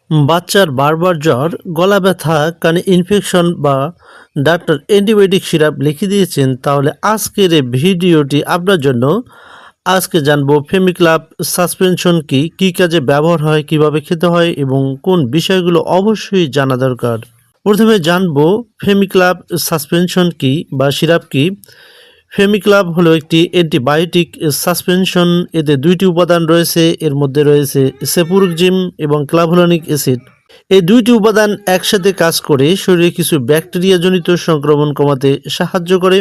বাচ্চার বারবার জ্বর, গলা ব্যথা, কানে ইনফেকশন বা ডাক্তার অ্যান্টিবায়োটিক সিরাপ লিখে দিয়েছেন, তাহলে আজকের এই ভিডিওটি আপনার জন্য। আজকে জানবো ফেমিক্লাব সাসপেনশন কি, কী কাজে ব্যবহার হয়, কিভাবে খেতে হয় এবং কোন বিষয়গুলো অবশ্যই জানা দরকার। প্রথমে জানবো ফেমিক্লাব সাসপেনশন কি বা সিরাপ কি। ফেমিক্লাব হলো একটি অ্যান্টিবায়োটিক সাসপেনশন। এতে দুইটি উপাদান রয়েছে, এর মধ্যে রয়েছে সেপুরোক্সিম এবং ক্লাভোলানিক অ্যাসিড। এই দুইটি উপাদান একসাথে কাজ করে শরীরে কিছু ব্যাকটেরিয়াজনিত সংক্রমণ কমাতে সাহায্য করে।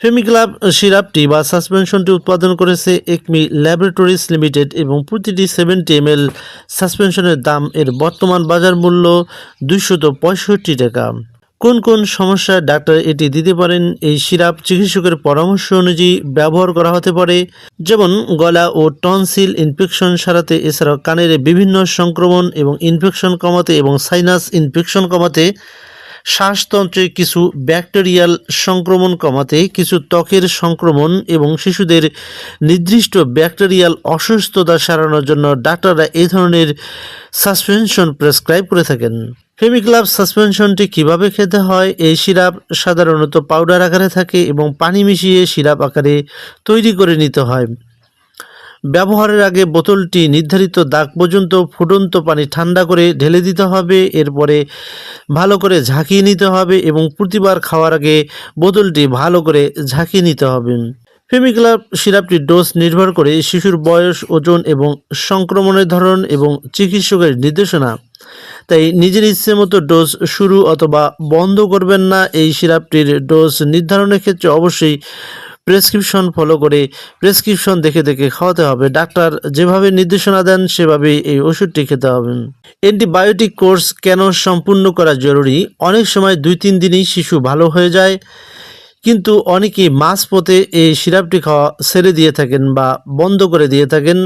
ফেমিক্লাব সিরাপটি বা সাসপেনশনটি উৎপাদন করেছে একমি ল্যাবরেটরিজ লিমিটেড এবং প্রতিটি 70 ml সাসপেনশনের দাম এর বর্তমান বাজার মূল্য 265 টাকা। কোন কোন সমস্যায় ডাক্তার এটি দিতে পারেন? এই সিরাপ চিকিৎসকের পরামর্শ অনুযায়ী ব্যবহার করা হতে পারে, যেমন গলা ও টনসিল ইনফেকশন সারাতে, এছাড়াও কানের বিভিন্ন সংক্রমণ এবং ইনফেকশন কমাতে এবং সাইনাস ইনফেকশন কমাতে, শ্বাসতন্ত্রে কিছু ব্যাকটেরিয়াল সংক্রমণ কমাতে, কিছু ত্বকের সংক্রমণ এবং শিশুদের নির্দিষ্ট ব্যাকটেরিয়াল অসুস্থতা সারানোর জন্য ডাক্তাররা এই ধরনের সাসপেনশন প্রেসক্রাইব করে থাকেন। ফেমিক্লাব সাসপেনশনটি কিভাবে খেতে হয়? এই সিরাপ সাধারণত পাউডার আকারে থাকে এবং পানি মিশিয়ে সিরাপ আকারে তৈরি করে নিতে হয়। ব্যবহারের আগে বোতলটি নির্ধারিত দাগ পর্যন্ত ফুটন্ত পানি ঠান্ডা করে ঢেলে দিতে হবে, এরপরে ভালো করে ঝাঁকিয়ে নিতে হবে এবং প্রতিবার খাওয়ার আগে বোতলটি ভালো করে ঝাঁকিয়ে নিতে হবে। ফেমিক্লাব সিরাপটির ডোজ নির্ভর করে শিশুর বয়স, ওজন এবং সংক্রমণের ধরন এবং চিকিৎসকের নির্দেশনা, তাই নিজের ইচ্ছে মতো ডোজ শুরু অথবা বন্ধ করবেন না। এই সিরাপটির ডোজ নির্ধারণের ক্ষেত্রে অবশ্যই প্রেসক্রিপশন ফলো করে প্রেসক্রিপশন দেখে দেখে খাওয়াতে হবে। ডাক্তার যেভাবে নির্দেশনা দেন সেভাবেই এই ওষুধটি খেতে হবে। অ্যান্টিবায়োটিক কোর্স কেন সম্পূর্ণ করা জরুরি? অনেক সময় 2-3 দিনেই শিশু ভালো হয়ে যায়, কিন্তু অনেকেই মাঝপথে এই সিরাপটি খাওয়া ছেড়ে দিয়ে থাকেন বা বন্ধ করে দিয়ে থাকেন।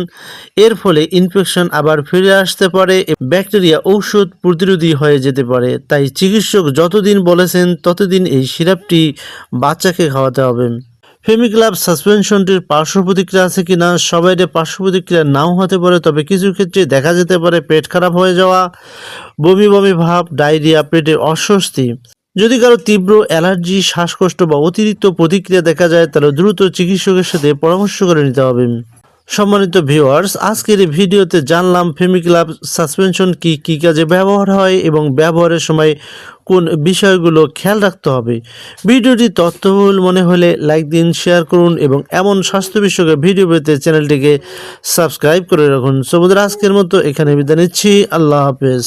এর ফলে ইনফেকশন আবার ফিরে আসতে পারে, ব্যাকটেরিয়া ঔষধ প্রতিরোধী হয়ে যেতে পারে। তাই চিকিৎসক যতদিন বলেছেন ততদিন এই সিরাপটি বাচ্চাকে খাওয়াতে হবে। ফেমিক্লাব সাসপেনশনটির পার্শ্ব প্রতিক্রিয়া আছে কিনা? সবাইরে পার্শ্ব প্রতিক্রিয়া নাও হতে পারে, তবে কিছু ক্ষেত্রে দেখা যেতে পারে পেট খারাপ হয়ে যাওয়া, বমি বমি ভাব, ডায়রিয়া, পেটের অস্বস্তি। যদি কারো তীব্র অ্যালার্জি, শ্বাসকষ্ট বা অতিরিক্ত প্রতিক্রিয়া দেখা যায়, তাহলে দ্রুত চিকিৎসকের সাথে পরামর্শ করে নিতে হবে। সম্মানিত ভিউয়ার্স, আজকের এই ভিডিওতে জানলাম ফেমিক্লাব সাসপেনশন কি, কী কাজে ব্যবহার হয় এবং ব্যবহারের সময় কোন বিষয়গুলো খেয়াল রাখতে হবে। ভিডিওটি তথ্যবহুল মনে হলে লাইক দিন, শেয়ার করুন এবং এমন স্বাস্থ্য বিষয়ক ভিডিও পেতে চ্যানেলটিকে সাবস্ক্রাইব করে রাখুন। সো বন্ধুরা, আজকের মতো এখানে বিদায় নিচ্ছি। আল্লাহ হাফেজ।